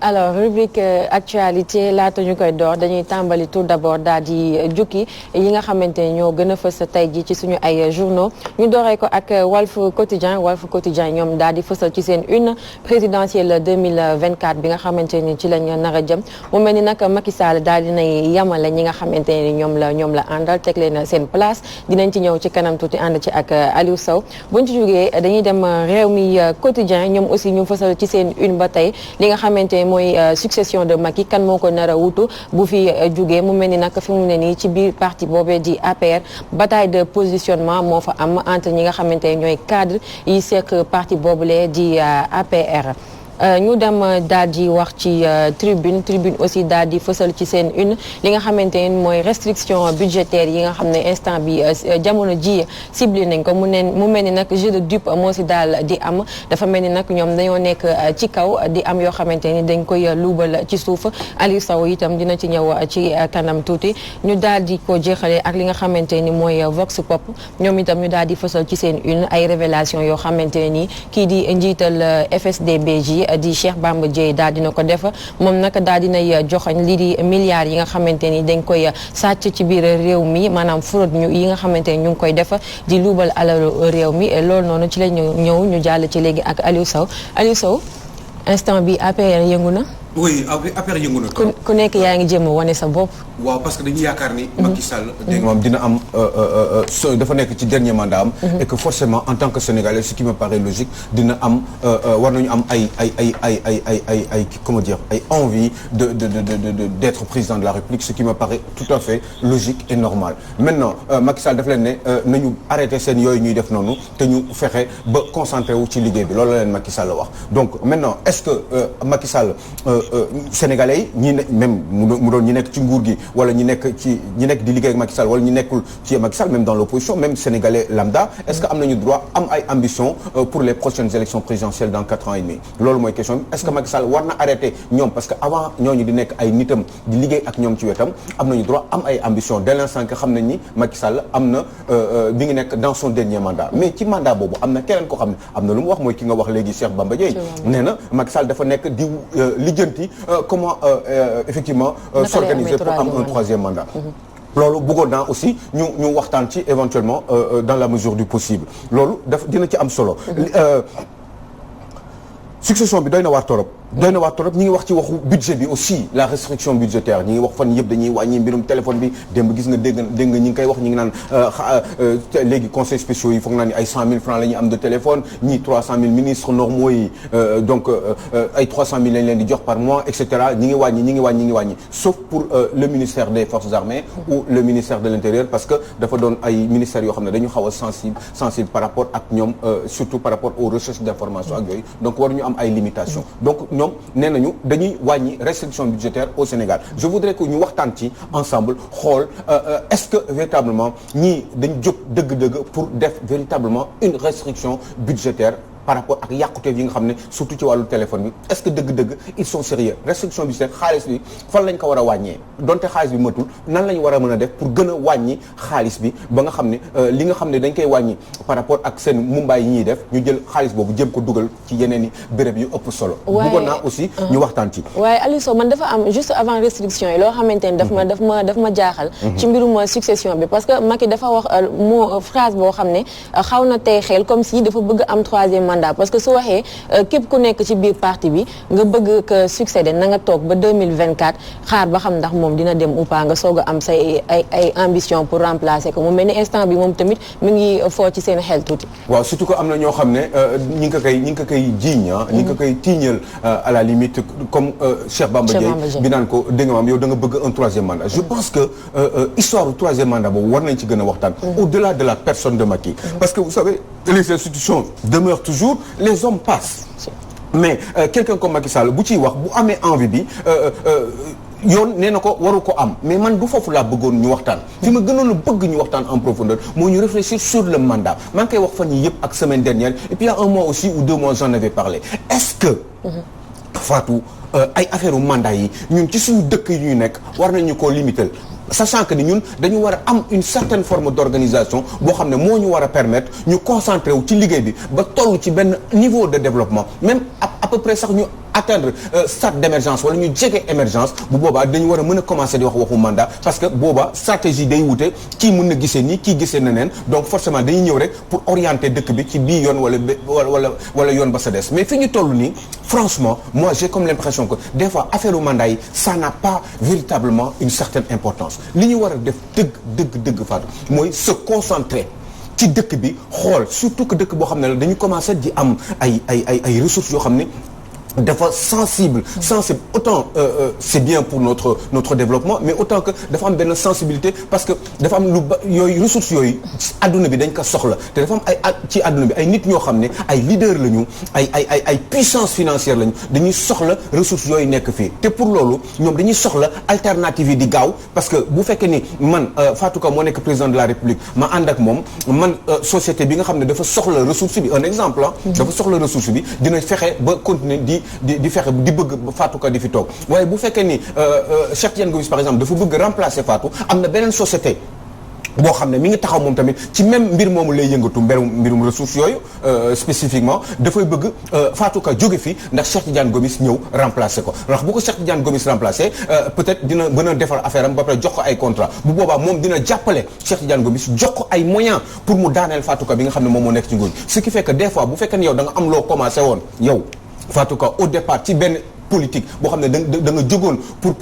alors rubrique actualité laata ñu koy door dañuy tàmbali tout d'abord daal di jukki yi nga xamante ne ñoo gën a fës tey ji ci suñu ay journaux ñu dooree ko ak Walf Quotidien ñoom daal di fësal ci seen une présidentielle 2024 bi nga xamante ni ci lañ nar a jëm mu mel ni nag Macky Sall daal dinay yamale ñi nga xamante ni ñoom la àndal teg leen seen place dinañ ci ñëw ci kanam tuuti ànd ci ak Aliou Sow buñ ci jógee dañuy dem Rewmi Quotidien ñoom aussi ñu fësal ci seen une ba tey li nga xamante ni mooy succession de Macky kan moo ko nar a wutu bu fi jugee mu mel ni nag fi mu ne nii ci biir parti boobee di APR bataille de positionnement moo fa am entre ñi nga xamante ne ñooy cadre yi seq parti boobule di APR. ñu dem daal di wax ci tribune aussi daal di fësal ci seen une li nga xamante ne mooy restriction budgétaire yi nga xam ne instant bi jamono ji ciblé nañ ko mu mel ni nag jeu de dupe moo si daal di am dafa mel ni nag ñoom dañoo nekk ci kaw di am yoo xamante ni dañ koy luubal ci suuf Aliou Sow itam dina ci ñëw ci kanam tuuti ñu daal di ko jeexalee ak li nga xamante ni mooy Vox Pop ñoom itam ñu daal di fësal ci seen une ay révélation yoo xamante ni kii di njiital FSD/BJ di Cheikh Bamba Dièye daal dina ko def moom nag daal dinay joxañ lii di milliards yi nga xamante ni dañ koy sàcc ci biir réew mi maanaam fraude yi nga xamante ni ñu ngi koy def di luubal alalu réew mi loolu noonu ci la ñëw ñu jàll ci léegi ak Aliou Sow instant bi APR yëngu na. oui affaire yëngu na. ku nekk yaa ngi jéem a wane sa bopp. waaw parce que dañuy yaakaar ni. Macky Sall dégg nga moom dina am dafa nekk ci dernier mandat am. et que forcément en tant que Sénégalais ce qui me paraît logique dina am war nañu am ay comment dire ay envie d'être président de la République ce qui me paraît tout à fait logique et normal maintenant Macky Sall dafa leen ne nañu arrêté seen yooyu ñuy def noonu te ñu fexe ba concentré wu ci liggéey bi loolu la leen Macky Sall wax donc maintenant est-ce que Macky Sall Sénégalais yi ñi ne même mu doon ñi nekk ci nguur gi wala ñi nekk di liggéey ak Macky Sall wala ñi nekkul ci Macky Sall même dans l'opposition même Sénégalais lambda est-ce que am nañu droit am ay ambition pour les prochaines élections présidentielles dans 4 ans et demi loolu mooy question bi est-ce que Macky Sall war na arrêter ñoom parce que avant ñooñu di nekk ay nitam di liggéey ak ñoom ci wetam am nañu droit am ay ambition dès l'instant que xam nañ ni Macky Sall am na bi ngi nekk dans son dernier mandat mais ci mandat boobu am na keneen ko xam ne am na lu mu wax mooy ki nga wax léegi Cheikh Bamba Dièye nee na Macky Sall dafa nekk di comment effectivement s'organiser pour am un troisième mandat loolu bëggoon naa aussi ñu waxtaan ci éventuellement dans la mesure du possible loolu dina ci am solo succession bi doy na waar torop ñi ngi wax ci waxu budget bi aussi la restriction budgétaire ñi ngi wax fan yëpp dañuy wàññi mbirum téléphone bi démb gis nga dégg nga ñi ngi koy wax ñi ngi naan léegi conseils spéciaux yi foog naa ni ay 100 000 francs la ñuy am de téléphone ñii 300 000 ministres normaux yi donc ay 300 000 lañ leen di jox par mois et cetera ñi ngi wàññi sauf pour le ministère des forces armées ou le ministère de l'intérieur parce que dafa doon ay ministères yoo xam ne dañu xaw a sensible par rapport ak ñoom surtout par rapport aux recherches d'information ak yooyu donc waruñu am ay limitations donc ñoom nee nañu dañuy wàññi restriction budgétaire au Sénégal je voudrais que ñu waxtaan ci ensemble xool est-ce que véritablement ñii dañ jóg dëgg-dëgg pour def véritablement une restriction budgétaire par rapport ak yàquteef yi nga xam ne surtout ci wàllu téléphone bi est-ce que dëgg-dëgg ils sont sérieux restriction budgétaire xaalis bi fan lañ ko war a wàññee donte xaalis bi matul nan lañ war a mën a def pour gën a wàññi xaalis bi ba nga xam ne li nga xam ne dañ koy wàññi par rapport ak seen mumbaay yi ñuy def ñu jël xaalis boobu jëm ko dugal ci yeneen i béréb yu ëpp solo. bëggoon naa aussi ñu waxtaan ci. waaye Aliou Sow man dafa am juste avant restriction yi loo xamante ni daf ma jaaxal. ci mbirum succession bi parce que Macky dafa wax phrase boo xam ne xaw na tey xel comme si dafa bëgg am troisième mandat parce que su waxee képp ku nekk ci biir parti bi nga bëgg que succéder na nga toog ba 2024 xaar ba xam ndax moom dina dem ou pas nga soog a am say ay ambition pour remplacer ko mu mel ni instant bi moom tamit mi ngi foo ci seen xel tuuti. waaw surtout que am na ñoo xam ne ñi ngi ko koy jiiñ ñi ngi ko koy tiiñal à la limite comme Cheikh Bamba Dièye bi naan ko dégg nga maam yow da nga bëgg un troisième mandat je pense que histoire du troisième mandat boobu war nañ ci gën a waxtaan au-delà de la personne de Macky parce que vous savez les institutions demeurent toujours les hommes passent mais quelqu'un comme Macky Sall bu ciy wax bu amee envie bi yoon nee na ko waru ko am mais man du foofu laa bëggoon ñu waxtaan fi ma gënoon a bëgg ñu waxtaan en profondeur moo ñu réfléchir sur le mandat maa ngi koy wax fan yi yëpp ak semaine dernière et puis il y a un mois aussi ou 2 mois j'en avais parlé est-ce que Fatou ay affaire u mandat yi ñun ci suñu dëkk yi ñuy nekk war nañu koo limiter sachant que ni ñun dañu war a am une certaine forme d'organisation boo xam ne moo ñu war a permettre ñu concentrer wu ci liggéey bi ba toll ci benn niveau de développement même à peu près sax ñu atteindre stade d'émergence wala ñu jege émergence bu boobaa dañu war a mën a commencer di wax waxu mandat parce que booba stratégie day wute kii mën na gisee nii kii gisee na neen donc forcément dañuy ñëw rek pour orienter dëkk bi ci bii yoon wala yoon ba sa des mais fi ñu toll nii franchement moi j'ai comme l'impression que des fois affaire u mandat yi ça n'a pas véritablement une certaine importance li ñu war a def dëgg Fatou mooy se concentrer ci dëkk bi xool surtout que dëkk boo xam ne la dañu commencer di am ay ressources yoo xam ne dafa sensible autant c'est bien pour notre développement mais autant que dafa am benn sensibilité parce que dafa am lu ba yooyu ressources yooyu adduna bi dañ ko soxla te dafa am ci adduna bi ay nit ñoo xam ne ay leaders lañu ay puissance financière lañu dañuy soxla ressources yooyu nekk fii te pour loolu ñoom dañuy soxla alternative yi di gaaw parce que bu fekkee ni man Fatou Ka moo nekk président de la République ma ànd ak moom man société bi nga xam ne dafa soxla ressource bi un exemple dafa soxla ressource bi dina fexe ba continuer di fexe di bëgg Fatou Ka di fi toog waaye bu fekkee ni Cheikh Tidiane Gomis par exemple dafa bëgg remplacer Fatou am na beneen société boo xam ne mi ngi taxaw moom tamit ci même mbir moomu lay yëngatu mbirum ressources yooyu spécifiquement dafay bëgg Fatou Ka jóge fi ndax Cheikh Tidiane Gomis ñëw remplacer ko ndax bu ko Cheikh Tidiane Gomis remplacer peut-être dina mën a defar affaire am ba pare jox ko ay contrat bu boobaa moom dina jàppale Cheikh Tidiane Gomis jox ko ay moyens pour mu daaneel Fatou Ka bi nga xam ne moom moo nekk ci nguur gi ce qui fait que des fois bu fekkee ne yow da nga am loo commencé woon yow Fatou Ka au départ ci benn politique boo xam ne da nga jógoon pour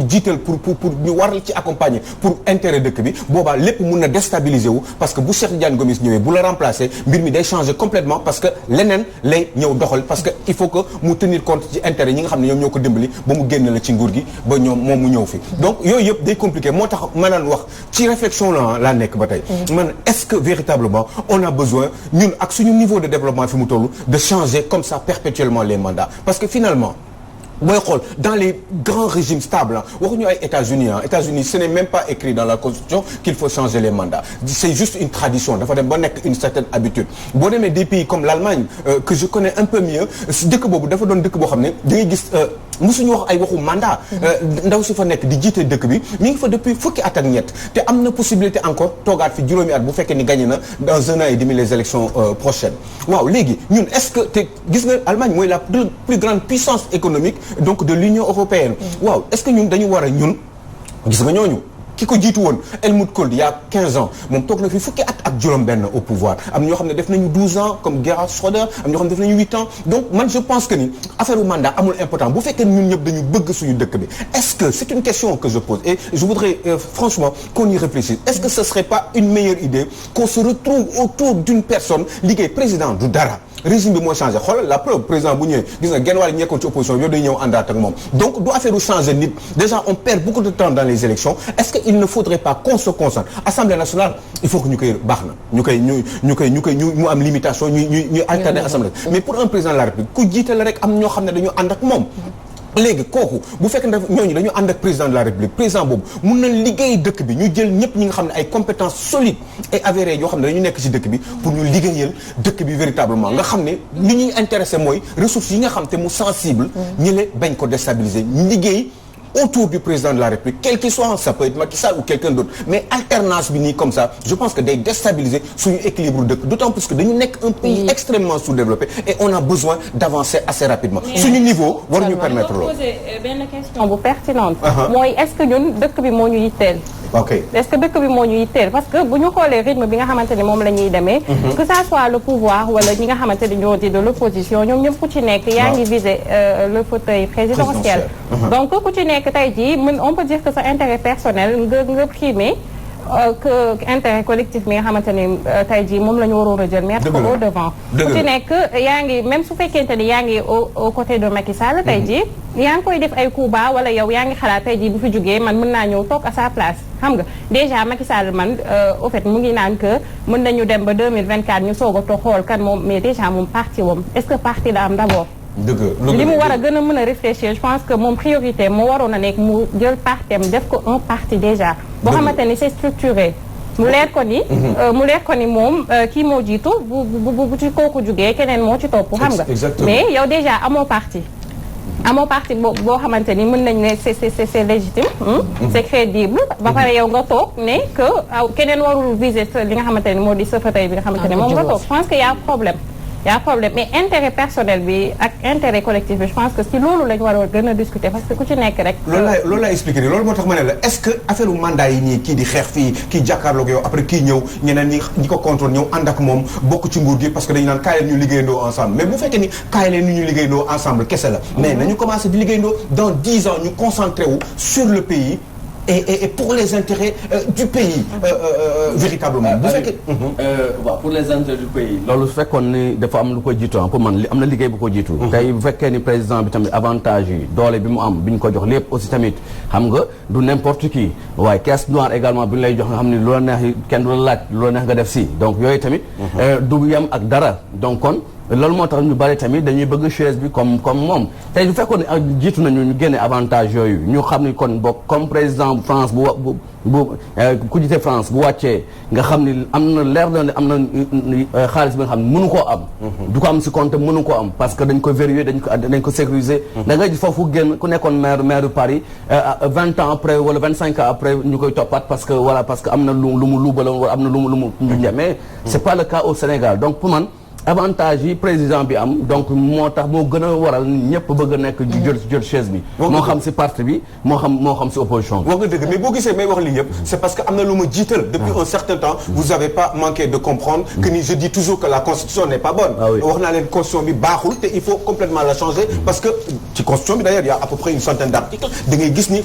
jiital pour ñu war ci accompagner pour intérêt dëkk bi boobaa lépp mun na déstabiliser wu parce que bu Cheikh Tidiane Gomis ñëwee bu la remplacer mbir mi day changer complètement parce que leneen lay ñëw doxal parce que il faut que mu tenir compte ci intérêt ñi nga xam ne ñoom ñoo ko dimbali ba mu génn la ci nguur gi ba ñoom moom mu ñëw fi donc yooyu yëpp day compliqué moo tax ma daan wax ci réflexion laa nekk ba tey man est-ce que véritablement on a besoin ñun ak suñu niveau de développement fi mu toll de changer comme ça perpétuellement les mandats parce que finalement mooy xool dans les grands régimes stables waxuñu ay États-Unis ce n'est même pas écrit dans la Constitution qu'il faut changer les mandats c'est juste une tradition dafa dem ba nekk une certaine habitude boo demee des pays comme l'Allemagne que je connais un peu mieux dëkk boobu dafa doon dëkk boo xam ne da ngay gis musuñu wax ay waxu mandat ndaw si fa nekk di jiite dëkk bi mi ngi fa depuis fukki at ak ñett te am na possibilité encore toogaat fi juróomi at bu fekkee ni gagné na dans un an et demi les élections prochaines waaw léegi ñun est-ce que te gis nga Allemagne mooy la plus grande puissance économique donc de l'Union européenne waaw est-ce que ñun dañu war a ñun gis nga ñooñu ki ko jiitu woon Helmut Kohl il y a 15 ans moom toog na fi fukki at ak juróom-benn au pouvoir am ñoo xam ne def nañu 12 ans comme Gerhard Schröder am ñoo xam ne def nañu 8 ans donc man je pense que ni affaire u mandat amul important bu fekkee ñun ñëpp dañu bëgg suñu dëkk bi est-ce que c'est une question que je pose et je voudrais franchement qu'on y réfléchisse est-ce que ce serait pas une meilleure idée qu'on se retrouve autour d'une personne liggéey président du dara régime bi moo changé xoolal la preuve président bu ñëwee gis nga genn wàll ñi nekkoon ci opposition bi yow day ñëw àndaat ak moom donc du affaire u changer nit déjà on perd beaucoup de temps dans les élections est-ce que il ne faudrait pas qu'on se concentre Assemblée nationale il faut que ñu koy baax na ñu am limitation ñuy alterner assemblée mais pour un président de la République ku jiite la rek am ñoo xam ne dañu ànd ak moom léegi kooku bu fekkee ne ñooñu dañu ànd ak président de la République président boobu mun na liggéey dëkk bi ñu jël ñëpp ñi nga xam ne ay compétences solides et avérées yoo xam ne dañu nekk ci dëkk bi pour ñu liggéeyal dëkk bi véritablement nga xam ne li ñuy intéressé mooy ressources yi nga xam te mu sensible ñi le bañ ko déstabiliser ñu liggéey autour du président de la République quel qu'il soit ça peut être Macky Sall ou quelqu'un d'autre mais alternance bi nii comme ça je pense que day déstabiliser suñu équilibre dëkk d'autant plus que dañu nekk un pays extrêmement sous-développé et on a besoin d'avancer assez rapidement suñu niveau waruñu permettre loolu poser benn question bu pertinente mooy est-ce que ñun dëkk bi moo ñu yitteel ok est-ce que dëkk bi moo ñu yitteel parce que bu ñu xoolee rythme bi nga xamante ni moom la ñuy demee que ça soit le pouvoir wala ñi nga xamante ni ñoo di de l'opposition ñoom ñëpp ku ci nekk yaa ngi viser le fauteuil présidentiel donc ku ci nekk tey jii on peut dire que sa intérêt personnel nga primé que intérêt collectif bi nga xamante ni tey jii moom la ñu waroon a jël mettre ko au devant ku ci nekk yaa ngi même su fekkente ni yaa ngi au côté de Macky Sall tey jii yaa ngi koy def ay coups bas wala yow yaa ngi xalaat tey jii bu fi jógee man mën naa ñëw toog à sa place xam nga déjà Macky Sall man au fait mu ngi naan que mën nañu dem ba 2024 ñu soog a toog xool kan moom mais déjà moom parti wam est-ce que parti la am d'abord li mu war a gën a mën a réfléchir je pense que moom priorité moo waroon a nekk mu jël partem def ko un parti déjà boo xamante ni c'est structuré mu leer ko ni moom kii moo jiitu bu ci kooku jugee keneen moo ci topp xam nga mais yow déjà amoo parti boo xamante ni mën nañ ne c'est légitime c'est crédible ba pare yow nga toog ne que keneen warul viser li nga xamante ni moo di sa fauteuil bi nga xamante ni moom nga toog je pense que y a problème y a problème mais intérêt personnel bi ak intérêt collectif bi je pense que si loolu lañ war a gën a discuter parce que ku ci nekk rek. loolu laay expliquer nii loolu moo tax ma ne la est-ce que affaire mandat yi nii kii di xeex fii kii jàkkaarloog yow après kii ñëw ñeneen ñi ko contrôle ñëw ànd ak moom bokk ci nguur gi parce que dañu naan kaay leen ñu liggéeyandoo ensemble mais bu fekkee ni kaay leen ñu liggéeyandoo ensemble kese la. mais nañu commencé di liggéeyandoo dans 10 ans ñu concentré wu sur le pays. Et pour les intérêts du pays véritablement. bu fekkee waaw pour les intérêts du pays. loolu su fekkoon ni dafa am lu ko jiitu pour man am na liggéey bu ko jiitu. tey bu fekkee ni président bi tamit avantage yi doole bi mu am bi ñu ko jox lépp aussi tamit xam nga du n'importe qui waaye caisse noire également bi ñu lay jox nga xam ni loola neex kenn du la laaj loola neex nga def si donc yooyu tamit. du yem ak dara donc kon. loolu moo tax ñu bari tamit dañuy bëgg chaise bi comme moom tey du fekkoon ne jiitu nañu ñu génne avantage yooyu ñu xam ni kon bokk comme président France ku jiite France bu wàccee nga xam ni am na leer na ne am na xaalis bi nga xam ne mënu koo am. du ko am si compte mënu koo am parce que dañ ko verrouiller dañ ko sécuriser. da ngay foofu génn ku nekkoon maire Paris 20 ans après wala 25 ans après ñu koy toppaat parce que voilà parce que am na lu mu luubaloon wala am na lu mu mais c'est pas le cas au Sénégal donc pour man. avantage yi président bi am donc moo tax moo gën a waral ñëpp bëgg a nekk jël chaise bi moo xam si parti bi moo xam si opposition bi. wax nga dëgg mais boo gisee may wax lii yëpp c'est parce que am na lu ma jiital depuis un certain temps vous avez pas manqué de comprendre que ni je dis toujours que la constitution n'est pas bonne. wax naa leen constitution bi baaxul te il faut complètement la changer parce que ci constitution bi d'ailleurs il y a à peu près une centaine d'articles da ngay gis ni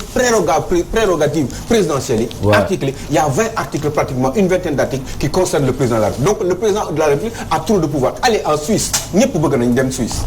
prérogative présidentielle yi articles yi il y a 20 articles pratiquement une vingtaine d'articles qui concernent le président de la République donc le président de la République a trop de pouvoir. aller en Suisse ñëpp bëgg nañ dem Suisse.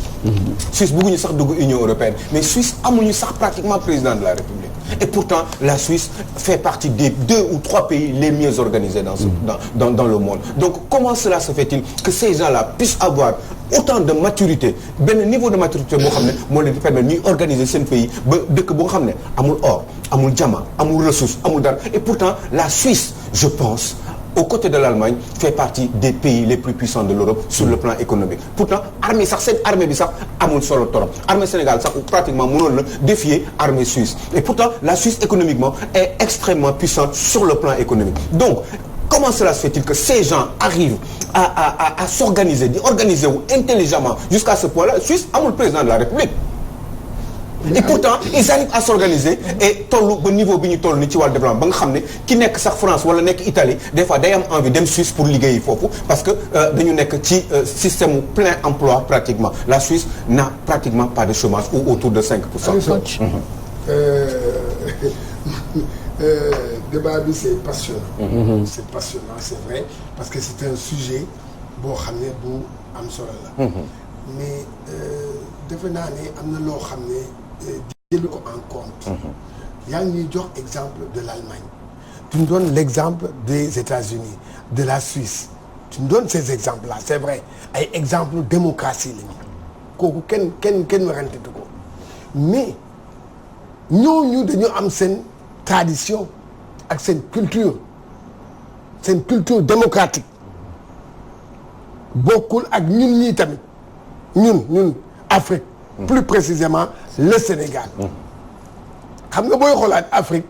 Suisse bëgguñu sax dugg Union européenne mais Suisse amuñu sax pratiquement président de la République. et pourtant la Suisse fait partie des 2 ou 3 pays les mieux organisés dans le monde donc comment cela se fait-il que ces gens-là puissent avoir autant de maturité benn niveau de maturité boo xam ne moo leen di permettre ñuy organiser seen pays ba dëkk boo xam ne amul or amul diamant amul ressource amul dara et pourtant la Suisse je pense. aux côtés de l'Allemagne fait partie des pays les plus puissants de l'Europe sur le plan économique pourtant armée sax seen armée bi sax amul solo torop armée Sénégal sax pratiquement mënoon la défier armée suisse et pourtant la Suisse économiquement est extrêmement puissante sur le plan économique donc comment cela se fait-il que ces gens arrivent à s'organiser di organiser wu intelligemment jusqu'à ce point-là Suisse amul président de la République et pourtant ils arrivent à s'organiser et tollu ba niveau bi ñu toll ni ci wàllu développement ba nga xam ne ki nekk sax France wala nekk Italie des fois day am envie dem Suisse pour liggéeyi foofu parce que dañu nekk ci système plein emploi pratiquement la Suisse n'a pratiquement pas de chômage ou autour de 5%. Débat bi c'est passionnant. C'est passionnant c'est vrai parce que c'est un sujet boo xam ne bu am solo la. mais defe naa ne am na loo xam ne jël ko en compte. yaa ngi ñuy jox exemple de l'Allemagne. tu nous donnes l'exemple des États-Unis de la Suisse. tu nous donnes ces exemples-là c'est vrai ay exemples démocratie lañu kooku kenn warantetu ko mais ñooñu dañu am seen tradition ak seen culture démocratique bokkul ak ñun ñii tamit ñun Afrique. plus précisément le Sénégal. xam nga booy xoolaat Afrique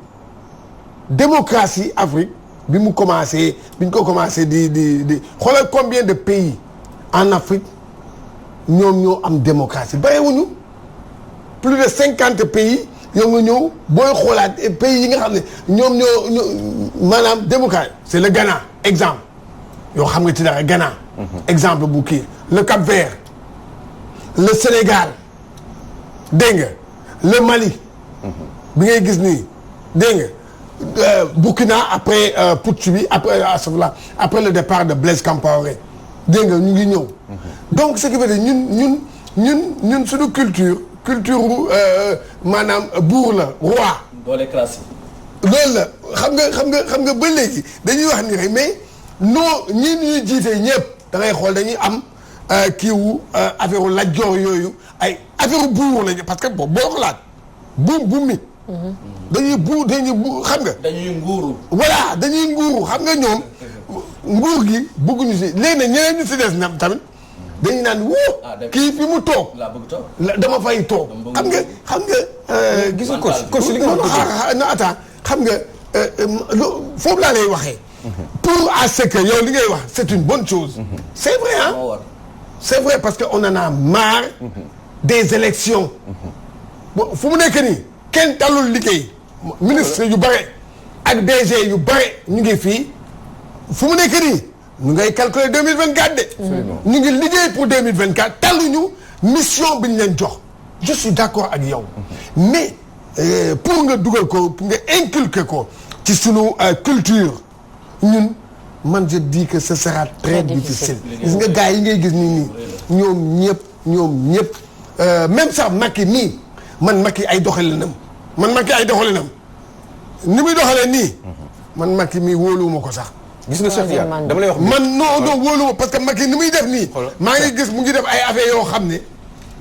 démocratie Afrique bi ñu ko commencé di xoolal combien de pays en Afrique ñoom ñoo am démocratie bariwuñu plus de 50 pays yoo nga ñëw booy xoolaat pays yi nga xam ne ñoom ñoo maanaam démocratie c'est le Ghana exemple yoo xam nga ci dara Ghana. exemple bu kii le Cap-Vert le Sénégal dégg nga le Mali. bi ngay gis nii dégg nga Burkina après putsch bi après le départ de Blaise Compaoré dégg nga ñu ngi ñëw. donc ce qui veut dire ñun suñu culture maanaam buur la roi. doole classe yi. loolu la xam nga ba léegi dañuy wax ni rek mais non ñii ñuy jiite ñëpp da ngay xool dañuy am kiiwu affaire Lat Joor yooyu ay affaire buur lañu parce que boo xolaat buum mi. dañuy xam nga. dañuy nguuru. voilà dañuy nguuru xam nga ñoom nguur gi bëgguñu si léegi nag ñeneen ñu si des na tamit dañuy naan wuu. kii fi mu toog. laa bëgg toog. dama fay toog. xam nga. gis nga coach li nga wax non attends xam nga foofu laa lay waxee. pour à ce que yow li ngay wax c'est une bonne chose. c'est vrai ah. c'est vrai parce que on en a marre des élections bon fu mu nekk nii kenn talul liggéey ministre yu bare ak DG yu bare ñu ngi fii fu mu nekk nii ñu ngay calculer 2024 de ñu ngi liggéey pour 2024 taluñu mission bi ñu leen jox je suis d'accord ak yow mais pour nga dugal ko pour nga inculquer ko ci sunu culture ñun man je dis que ce sera très difficile gis nga gars yi ngay gis nii ñoom ñëpp même sax Macky nii man Macky ay doxalinam ni muy doxalee nii man Macky mii wóoluwuma ko sax gis nga Cheikh Tidiane dama lay wax man non wóoluwuma parce que Macky ni muy def nii maa ngi gis mu ngi def ay affaires yoo xam ne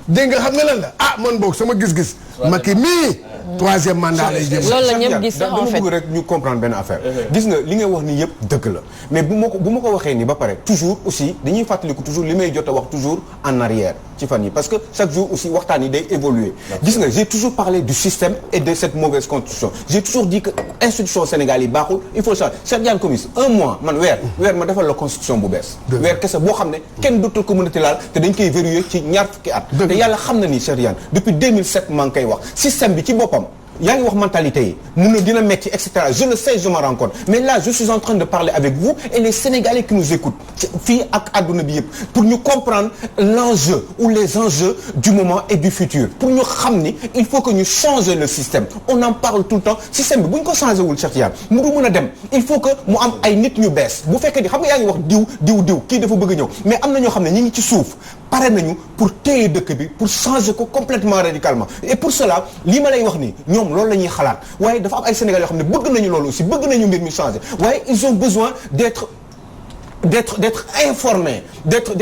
dégg nga xam nga lan la man boog sama gis-gis Macky mii troisième mandat lay jëm. loolu la ñëpp gis en fait dama bëgg rek ñu comprendre benn affaire. gis nga li nga wax ni yëpp dëgg la mais bu ma ko waxee ni ba pare toujours aussi dañuy fàttaliku toujours li may jot a wax toujours en arrière ci fan yi parce que chaque jour aussi waxtaan yi day évoluer. gis nga j'ai toujours parlé du système et de cette mauvaise constitution j'ai toujours dit que institution Sénégal yi baaxul il faut changer Cheikh Diane Gomis un mois man weer ma defal la constitution bu bees. weer kese boo xam ne kenn dootul communauté laal te dañ koy verrouiller ci ñaar fukki at. te yàlla xam na ni Cheikh Diane depuis 2007 maa ngi koy wax système bi ci boppam. yaa ngi wax mentalité yi mun na dina metti et cetera je le sais je me rends compte mais là je suis en train de parler avec vous et les Sénégalais qui nous écoutent fii ak àdduna bi yëpp pour ñu comprendre l'enjeu ou les enjeux du moment et du futur pour ñu xam ni il faut que ñu changer le système on en parle tout le temps système bi bu ñu ko changé wul Cheikh Tidiane mu du mën a dem il faut que mu am ay nit ñu bees bu fekkee ni xam nga yaa ngi wax diw kii dafa bëgg a ñëw mais am na ñoo xam ne ñi ngi ci suuf pare nañu pour téye dëkk bi pour changer ko complètement radicalement et pour cela lii ma lay wax nii ñoom loolu la ñuy xalaat waaye dafa am ay Sénégalais yoo xam ne bëgg nañu loolu aussi bëgg nañu mbir mi changer waaye ils ont besoin d'être informés d'être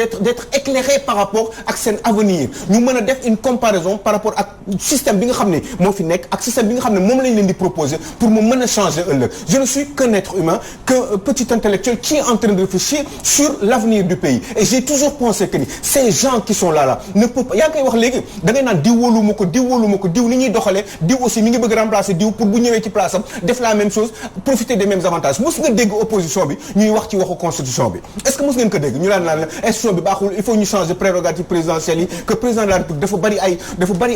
éclairés par rapport ak seen avenir ñu mën a def une comparaison par rapport ak système bi nga xam ne moo fi nekk ak système bi nga xam ne moom lañ leen di proposer pour mu mën a changer ëllëg je ne suis qu'un être humain qu'un petit intellectuel qui est en train de réfléchir sur l'avenir du pays et j'ai toujours pensé que ni ces gens qui sont là ne peuvent pas yaa ngi koy wax léegi da ngay naan diw wóoluma ko diw ni ñuy doxalee diw aussi mi ngi bëgg remplacer diw pour bu ñëwee ci place am def la même chose profiter des mêmes avantages mos nga dégg opposition bi ñuy wax ci waxu constitution est-ce que mos ngeen ko dégg ñu laan la institution bi baaxul il faut ñu changer prérogative présidentielle yi que président de la République dafa bari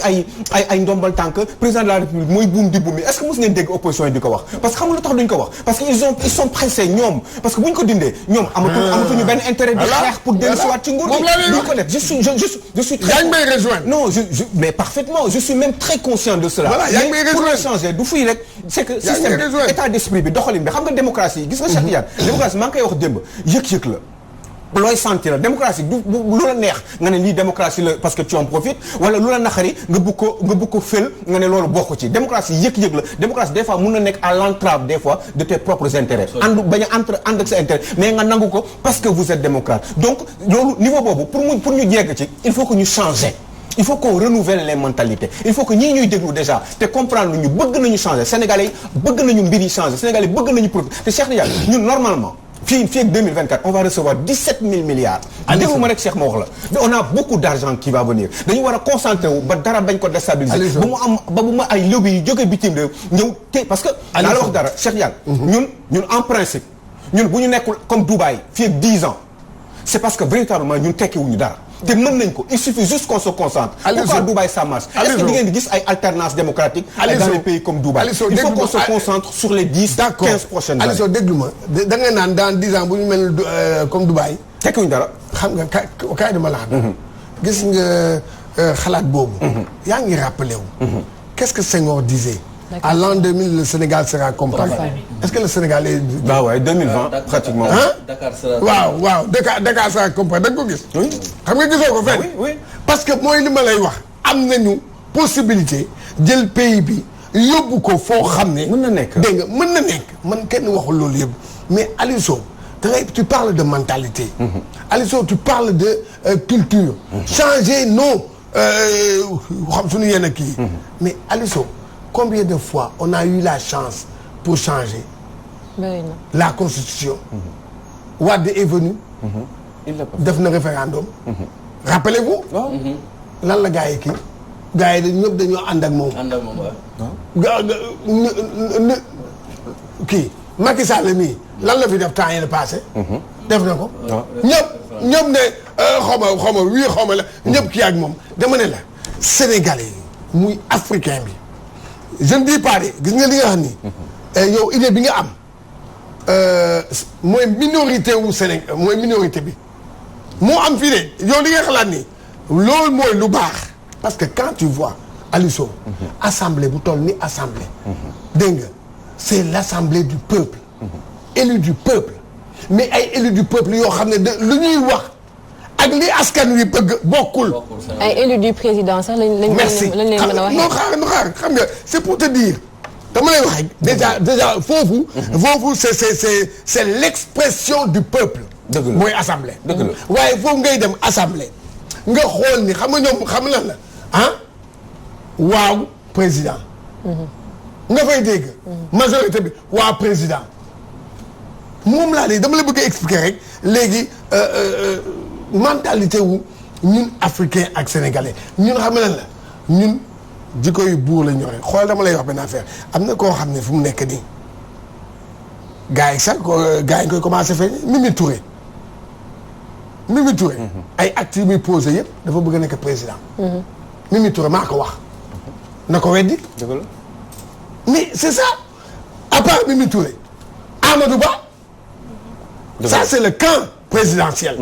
ay ndombal tànk président de la République mooy buum di buum yi est-ce que mos ngeen dégg opposition yi di ko wax parce que xam nga lu tax duñ ko wax parce que ils sont pressés ñoom parce que bu ñu ko dindee ñoom amatuñu benn intérêt di xeex pour dellu si waat ci nguur gi duñ ko def je suis très non mais parfaitement je suis même très conscient de cela mais pour le changer du fuy rek c'est que système état d'esprit bi doxalin bi xam nga démocratie yi gis nga Cheikh Tidiane démocratie maa ngi koy wax démb yëg-yëg la looy sentir la démocratie du lu la neex nga ne lii démocratie la parce que tu en profites wala lu la naxari nga bëgg ko fël nga ne loolu bokk ci démocratie yëg-yëg la démocratie des fois mun na nekk à l'entrave des fois de tes propres intérêts bañ a ànd ak sa intérêt mais nga nangu ko parce que vous êtes démocrate donc loolu niveau boobu pour ñu jegg ci il faut que ñu changer il faut qu'on renouvelle les mentalités il faut que ñii ñuy déglu déjà te comprendre ñu bëgg nañu changer Sénégalais yi bëgg nañu mbir yi changer Sénégalais yi bëgg nañu profiter te Cheikh Tidiane ñun normalement fii ak 2024 on va recevoir 17 000 milliards. déglu ma rek Cheikh ma wax la on a beaucoup d'argent qui va venir dañu war a concentrer wu ba dara bañ ko déstabiliser. ba mu am ay lobby yu jógee bitim réew ñëw te parce que. naa la wax dara Cheikh Diane. ñun en principe ñun bu ñu nekkul comme Dubaï fii ak 10 ans c'est parce que véritablement ñun tekkiwuñu dara. te mën nañ ko il suffit juste qu'on se concentre. pourquoi Dubaï ça marche. est-ce que di ngeen di gis ay alternance démocratique. dans les pays comme Dubaï. il faut qu'on se concentre sur les 10-15 prochaines années. Aliou déglu ma da nga naan dans 10 ans bu ñu mel comme Dubaï. tekkiwuñu dara. xam nga kaay dama la xam. gis nga xalaat boobu. yaa ngi rappelé wu. qu'est-ce que Senghor disait. à l'an 2000 le Sénégal sera comparé. est-ce que le Sénégal est. waaw waay 2020 pratiquement. Dakar sera. waaw Dakar sera comparé da nga ko gis. oui xam nga gisoo ko fenn. oui parce que mooy li ma lay wax. am nañu possibilité jël pays bi yóbbu ko foo xam ne. mën na nekk dégg nga mën na nekk man kenn waxul loolu yëpp mais Aliou Sow tu parles de mentalité. Aliou Sow tu parles de culture. changer non xam suñu yenn kii. mais Aliou Sow combien de fois on a eu la chance pour changer la constitution. Wade est venu. def na référendum. rappelez-vous. lan la gars yi kii. gars yi ñëpp dañoo ànd ak moom. kii Macky Sall mii lan la fi def temps yii passé. def na ko. ñëpp ne xaw ma wii xaw ma la ñëpp kii ak moom dama ne la Sénégalais yi muy africain bi je ne dis pas de gis nga li nga xam ni yow idée bi nga am mooy minorité wu Sénégal mooy minorité bi moo am fii de yow li nga xalaat ni loolu mooy lu baax parce que quand tu vois Aliou Sow assemblée bu toll ni assemblée dégg nga c'est l'assemblée du peuple élu du peuple mais ay élu du peuple yoo xam ne lu ñuy wax ak li askan wi bëgg bokkul. ay élu du président sax lañ leen mën a waxee. non xaar xam nga c'est pour te dire dama lay wax déjà foofu c'est l'expression du peuple. dëgg la mooy assemblée. dëgg la waaye foofu ngay dem assemblée nga xool ni xam nga ñoom xam lan la ah waaw président. nga fay dégg. majorité bi waaw président. moom laa léegi dama la bëgg a expliquer rek léegi mentalité wu ñun africain ak sénégalais ñun xam lan la ñun jikko yu buur la ñoree xool dama lay wax benn affaire am na koo xam ne fu mu nekk nii gars yi sax gars yi koy commencé feeñ Mimi Touré. Mimi Touré. ay actes yu muy posé yëpp dafa bëgg a nekk président. Mimi Touré maa ko wax. na ko weddi. dëgg la. mais c'est ça à part Mimi Touré Amadou Ba. ça c'est le camp présidentiel.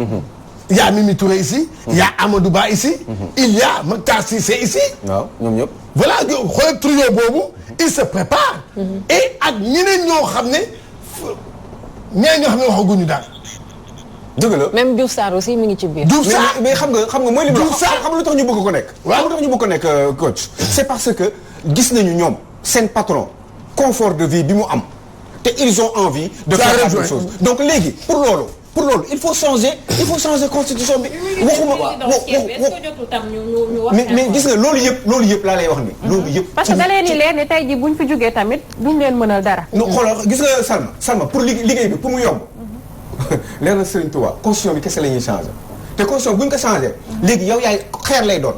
Il y a Mimi Touré ici. Il y a Amadou Ba ici. Il y a Makhtar Cissé ici. waaw ñoom ñëpp. voilà xoolal trio boobu il se prépare. et ak ñeneen ñoo xam ne waxaguñu daal. dëgg la. même Diouf Sarr aussi mi ngi ci biir. Diouf Sarr mais xam nga mooy li mu Diouf Sarr xam lu tax ñu bëgg ko nekk. waaw xam lu tax ñu bëgg ko nekk coach. c'est parce que gis nañu ñoom seen patron confort de vie bi mu am te ils ont envie de faire la même chose donc léegi pour loolu il faut changer constitution bi. waxuma mais gis nga loolu yëpp laa lay wax ni. loolu yëpp parce que da leen di leer ne tey jii buñ fi jógee tamit duñ leen mënal dara. non xoolal gis nga Salma pour liggéey bi pour mu yomb. leer na Serigne Touba constitution bi kese la ñuy changer te constitution bu ñu ko changer léegi yow yaay xeer lay doon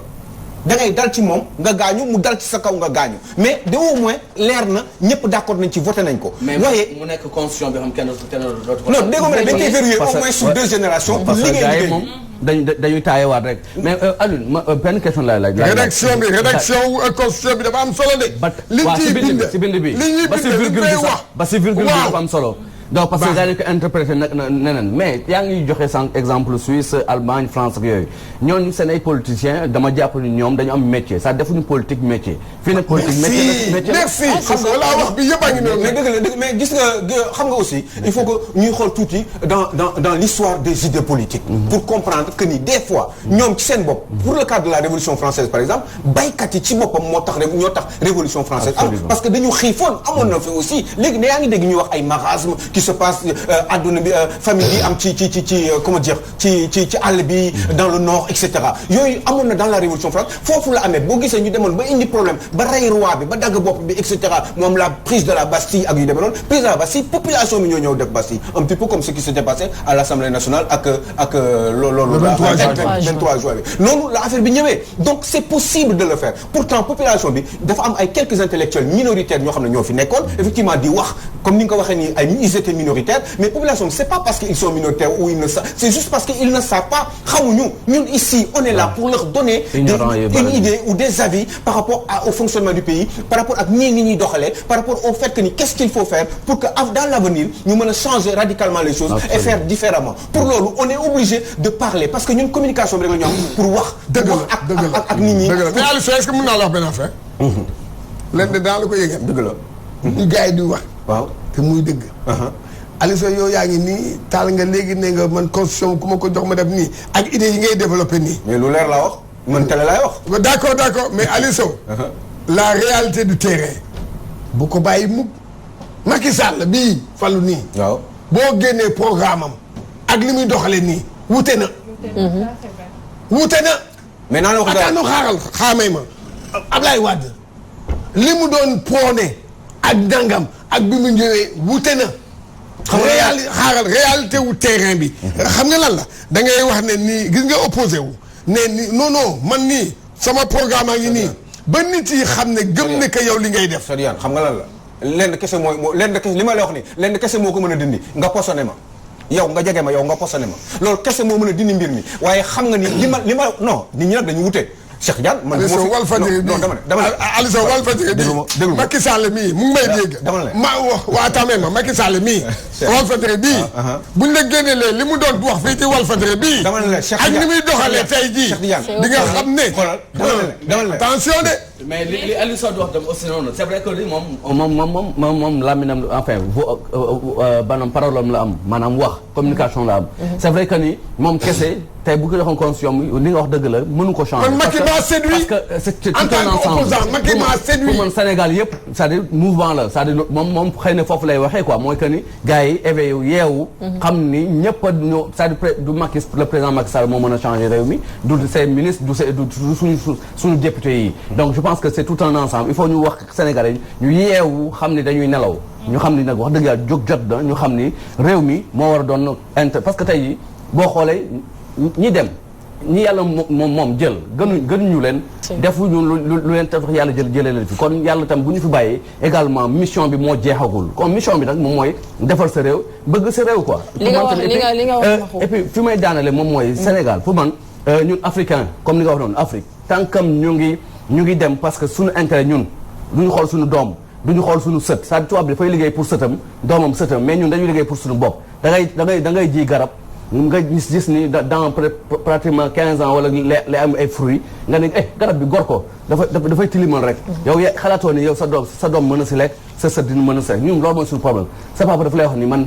da ngay dal ci moom nga gaañu mu dal ci sa kaw nga gaañu mais de au moins leer na ñëpp d'accord nañ ci voté nañ ko. waaye mu nekk constitution bi xam kenn dootu ko. non dégg nga dañ koy verrouiller au moins sur 2 générations. pour liggéey moom dañuy taayewaat rek mais Alioune ma benn question laay laaj. rédaction constitution bi dafa am solo de. liñ ciy bind si bind bi ba si virgule bi sax ba si virgule bi dafa am solo. donc parce que dañu ko interprété nag neneen mais yaa ngi joxe sànq exemple Suisse Allemagne France ak yooyu ñooñu seen ay politiciens dama jàpp ni ñoom dañu am métier ça defuñu politique métier. fii nag politique métier merci xam nga laa wax bi yëpp a ngi noonu. mais dëgg la mais gis nga xam nga aussi il faut que ñuy xool tuuti dans l'histoire des idées politiques. pour comprendre que ni des fois ñoom ci seen bopp. pour le cadre de la Révolution française par exemple baykat yi ci boppam ñoo tax Révolution française. parce que dañu xiifoon amoon na fi aussi léegi ne yaa ngi dégg ñuy wax ay marasme qui se passe adduna bi famille bi am ci comment dire ci àll bi dans le nord et cetera yooyu amoon na dans la Révolution française foofu la amee boo gisee ñu demoon ba indi problème ba rey roi bi ba dagg bopp bi et cetera moom la prise de la Bastille ak yu demee noonu prise de la Bastille population bi ñoo ñëw def Bastille un petit peu comme ce qui s'était passé à l'Assemblée nationale ak loolu 23 juin bi noonu la affaire bi ñëwee donc c'est possible de le faire pourtant population bi dafa am ay quelques intellectuels minoritaires ñoo xam ne ñoo fi nekkoon effectivement di wax comme ni nga ko waxee nii ay ils étaient minoritaires mais population c'est pas parce qu'ils sont minoritaires ou ils ne savent c'est juste parce qu'ils ne savent pas xamuñu ñun ici on est là pour leur donner une idée ou des avis par rapport au fonctionnement du pays par rapport ak ñii ni ñuy doxalee par rapport au fait que ni qu'est-ce qu'il faut faire pour que dans l'avenir ñu mën a changer radicalement les choses et faire différemment pour loolu on est obligé de parler parce que ñun communication bi rek la ñu am pour wax ak nit ñi mais Aliou Sow est-ce que mën naa la wax benn affaire leen de daa la ko yëgal dëgg la ñu gars yi di wax waaw te muy dëgg Aliou Sow yow yaa ngi nii taal nga léegi ne nga man constitution ku ma ko jox ma def nii ak idées yi ngay développé nii. mais lu leer laa wax man télé laay wax. d'accord mais Aliou Sow. la réalité du terrain. bu ko bàyyi mukk Macky Sall bii falu nii. waaw boo génnee programme am ak li muy doxalee nii wute na. wute na. mais naa la wax dara xaaral xaamee ma Ablaye Wade li mu doon prôné ak dangam ak bi mu ñëwee wute na. réalité wu terrain bi. xam nga lan la da ngay wax ne nii gis nga opposé wu ne ni non man nii sama programme a ngi nii ba nit yi xam ne gëm ne que yow li ngay def. Soriane xam nga lan la lenn kese mooy lenn kese li ma lay wax nii lenn kese moo ko mën a dindi nga posone ma. yow nga jege ma yow nga posone ma loolu kese moo mën a dindi mbir mi waaye xam nga ni li ma non nit ñi nag dañu wute Cheikh Diane man Aliou Sow Walfadjri bii Aliou Sow Walfadjri bii Macky Sall mii mu ngi may dégg ma waa tamit ma Macky Sall mii Walfadjri bii buñ la génnelee li mu doon wax fii ci Walfadjri bii ak ni muy doxalee tey jii di nga xam ne attention de mais li Aliou Sow di wax tam aussi noonu c'est vrai que li moom laminam enfin banam parole am la am maanaam wax communication la am c'est vrai que ni moom kese tey bu ko joxoon constitution li nga wax dëgg la mënu ko changer man Macky m'a séduit parce que c'est en tant qu'opposant Macky m'a séduit pour man Sénégal yëpp c'est-à-dire mouvement la c'est-à-dire moom xëy na foofu lay waxee quoi mooy que ni gars yi éveillé yeewu xam ni ñëpp a ñoo c'est-à-dire du Macky le président Macky Sall moo mën a changer réew mi du ses ministres du suñu député yi donc je pense que c'est tout un ensemble il faut ñu wax Sénégalais ñu yeewu xam ni dañuy nelaw ñu xam ni nag wax dëgg yàlla jóg jot na ñu xam ni réew mi moo war a doon parce que tey jii boo xoolee ñi dem ñi yàlla moom jël gënuñu leen defuñu lu leen tax yàlla jëlee leen fi kon yàlla tam bu ñu fi bàyyee également mission bi moo jeexagul kon mission bi nag moom mooy defal sa réew bëgg sa réew quoi li nga wax et puis fi may daanale moom mooy Sénégal pour man ñun africain comme ni nga wax noonu Afrique tant que ñu ngi dem parce que suñu intérêt ñun duñu xool suñu doom duñu xool suñu sët c'est-à-dire tubaab bi dafay liggéey pour sëtam doomam sëtam mais ñun dañuy liggéey pour suñu bopp da ngay ji garab nga gis ni dans pratiquement 15 ans wala lay am ay fruits nga ne garab bi gor ko dafay tilimal rek yow xalaatoo ni yow sa doom mën a si lekk sa sët dina mën a si lekk ñun loolu mooy suñu problème sa papa dafa lay wax ni man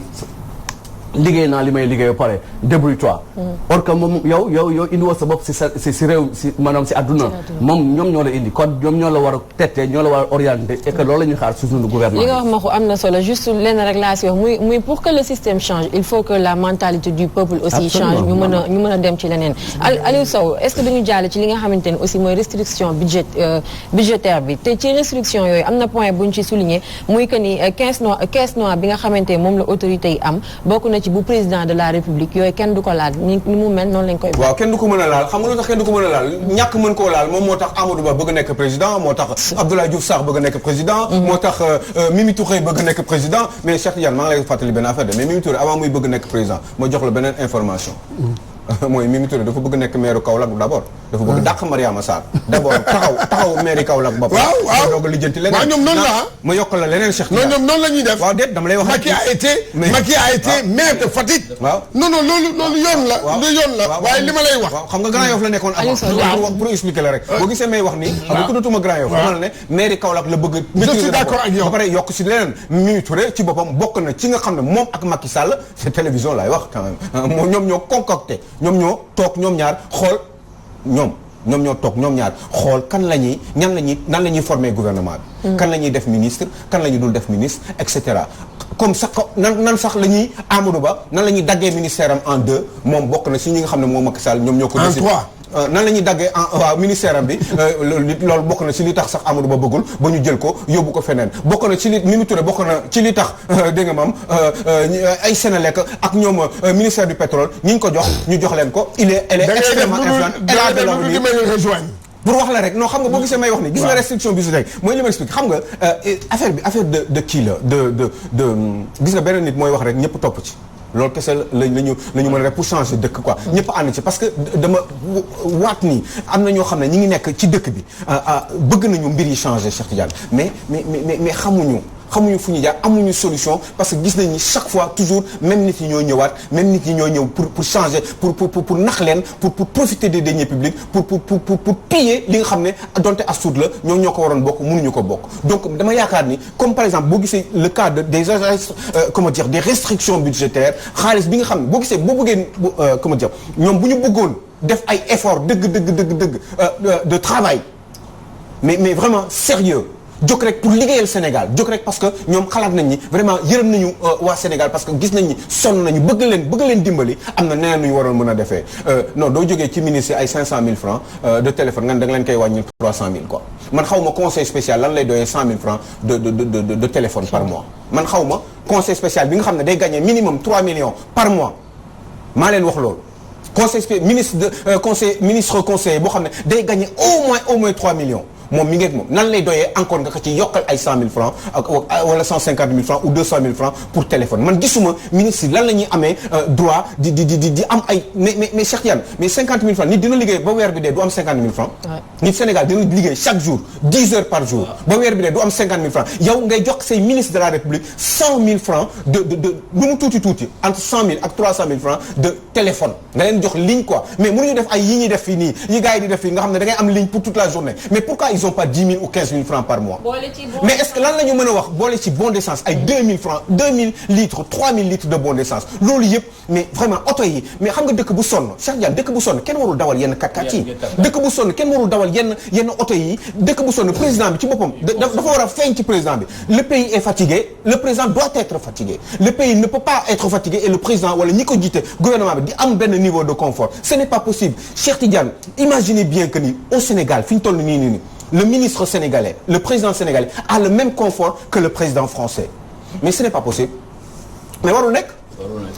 liggéey naa li may liggéey ba pare débrouille-toi. or que moom yow indiwoo sa bopp si réew si maanaam si àdduna moom ñoom ñoo la indi kon ñoom ñoo la war a tette ñoo la war a orienté et que loolu la ñuy xaar su suñu gouvernement. li nga wax Maxu am na solo juste lenn rek laa si wax muy pour que le système change il faut que la mentalité du peuple aussi change ñu mën a dem ci leneen. Aliou Sow est-ce que dañu jàll ci li nga xamante ne aussi mooy restriction budgétaire bi te ci restriction yooyu am na point bu ñu ci souligné muy que ni caisse noire bi nga xamante ne moom la autorité yi am bokk na ci bu président de la république yooyu kenn du ko laal ni mu mel noonu lañ koy. waaw kenn du ko mën a laal xam nga lu tax kenn du ko mën a laal ñàkk mën koo laal moom moo tax Amadou Ba bëgg nekk président moo tax Abdoulaye Diouf Sarr bëgg nekk président. moo tax Mimi Touré bëgg nekk président mais Cheikh Tidiane maa ngi lay fàttali benn affaire de mais Mimi Touré avant muy bëgg nekk président ma jox la beneen information. mooy Mimi Touré dafa bëgg nekk maire Kaolack d'abord dafa bëgg dàq Mariama Sarr d'abord taxaw maire Kaolack ba waaw doog a lijjanti leneen. waaw ñoom noonu la ma yokkal la leneen Cheikh Tidiane ñoom noonu la ñuy def. waaw déet dama lay wax Macky a été maire de Fatick. waaw non loolu yoon la. lu yoon la waaye li ma lay wax. waaw xam nga Grand Yoff la nekkoon avant pour expliquer la rek. boo gisee may wax ni. xam nga tuddatuma Grand Yoff. xamal ne maire Kaolack la bëgg. je suis d'accord ak yow ba pare yokk si leneen Mimi Touré ci boppam bokk na ci nga xam ne moom ak Macky Sall c'est télévision laay wax quand même ñoom ñoo concocté ñoom ñoo toog ñoom ñaar xool ñoom ñoo toog ñoom ñaar xool nan la ñuy former gouvernement bi. kan la ñuy def ministre kan la ñuy dul def ministre et cetera. comme sax nan sax la ñuy Amadou Ba nan la ñuy daggee ministère am en deux moom bokk na si ñi nga xam ne moom Macky Sall ñoom ñoo ko. en trois nan la ñuy daggee waaw ministère am bi loolu bokk na ci li tax sax Amadou Ba bëggul ba ñu jël ko yóbbu ko feneen bokk na ci li Mimi Touré bokk na ci li tax dégg nga maam ay Sénélec ak ñoom ministère du pétrole ñi ñu ko jox ñu jox leen ko elle est extrêmement influente elle a de l'avenir pour wax la rek non xam nga boo gisee may wax ni gis nga restriction bi su tey mooy li ma explique xam nga affaire de kii la de gis nga benn nit mooy wax rek ñëpp topp ci loolu kese la ñu mën a rek pour changer dëkk quoi ñëpp ànd ci parce que dama waat nii am na ñoo xam ne ñi ngi nekk ci dëkk bi bëgg nañu mbir yi changer Cheikh Tidiane mais xamuñu fu ñu jaar amuñu solution parce que gis nañ ni chaque fois toujours même nit yi ñoo ñëwaat même nit yi ñoo ñëw pour changer pour nax leen pour profiter des deniers publics pour piller li nga xam ne donte as-tuut la ñoo ko waroon bokk mënuñu ko bokk donc dama yaakaar ni comme par exemple boo gisee le cas des restrictions budgétaires xaalis bi nga xam ne boo gisee boo bëggee ñoom bu ñu bëggoon def ay efforts dëgg de travail mais vraiment sérieux jóg rek pour liggéeyal Sénégal jóg rek parce que ñoom xalaat nañ ni vraiment yërëm nañu waa Sénégal parce que gis nañ ni sonn nañu bëgg leen dimbali am na neneen nu ñu waroon mën a defee non doo jógee ci ministre ay 500 000 francs de téléphone nga ne da nga leen koy wàññi 300 000 quoi man xaw ma conseil spécial lan lay doyee 100 000 francs de téléphone par mois man xaw ma conseil spécial bi nga xam ne day gagner minimum 3 millions par mois maa leen wax loolu ministre conseiller boo xam ne day gagner au moins 3 millions moom mi ngeeg moom nan lay doyee encore nga ko ci yokkal ay 100 000 francs wala 150 000 francs ou 200 000 francs pour téléphone man gisuma ministre yi lan la ñuy amee droit di am ay mais Cheikh Tidiane mais 50 000 francs nit dina liggéey ba weer bi dee du am 50 000 francs nit Sénégal dina liggéey chaque jour 10 heures par jour ba weer bi dee du am 50 000 francs yow ngay jox say ministre de la République 100 000 francs de lu mu tuuti entre 100 000 ak 300 000 francs de téléphone nga leen jox ligne quoi mais mënuñu def ay yi ñuy def fii nii yi gars yi di def fii nga xam ne da ngay am ligne pour toute la journée mais pourquoi ils ont pas 10 000 ou 15 000 francs par mois mais est-ce que lan la ñu mën a wax boole ci bon d'essence ay 2000 francs 2000 litres 3000 litres de bon d'essence loolu yëpp mais vraiment oto yi mais xam nga dëkk bu sonn Cheikh Diane dëkk bu sonn kenn warul dawal yenn 4x4 yi dëkk bu sonn kenn warul dawal yenn oto yi dëkk bu sonn président bi ci boppam dafa war a feeñ ci président bi le pays est fatigué le président doit être fatigué le pays ne peut pas être fatigué et le président wala ñi ko jiite gouvernement bi di am benn niveau de confort ce n'est pas possible Cheikh Tidiane imaginez bien que ni au Sénégal fi ñu toll nii le ministre sénégalais le président sénégalais a le même confort que le président français mais ce n'est pas possible mais warul nekk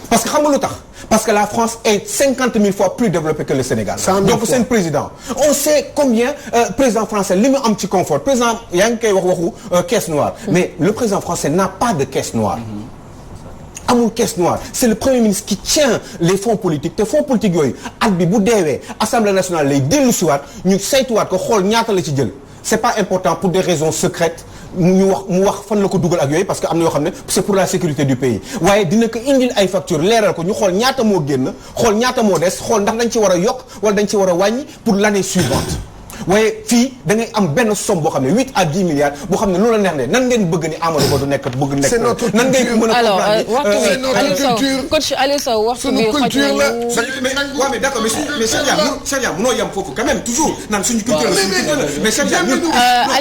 parce que xam nga lu tax parce que la France est 50 000 fois plus développée que le Sénégal donc seen président on sait combien président français li mu am ci confort président yaa ngi koy waxu caisse noire mais le président français n'a pas de caisse noire amul caisse noire c'est le premier ministre qui tient les fonds politiques te fonds politiques yooyu at bi bu deewee assemblée nationale lay dellu siwaat ñu saytuwaat ko xool ñaata la ci jël c'est pas important pour des raisons secrètes mu wax fan la ko dugal ak yooyu parce que am na yoo xam ne c'est pour la sécurité du pays waaye dina ko indil ay factures leeral ko ñu xool ñaata moo génn xool ñaata moo des xool ndax dañ ci war a yokk wala dañ ci war a wàññi pour l'année suivante waaye fii da ngay am benn somme boo xam ne 8 à 10 milliards boo xam ne loolu la neex ne nan ngeen bëgg ni Amadou Ba du nekk c'est notre culture nan ngeen mën a alors c'est notre culture coach Aliou Sow waxtu bi xoj mais d'accord mais Cheikh Diane mënoo yem foofu quand même toujours naan suñu culture la mais Cheikh Diane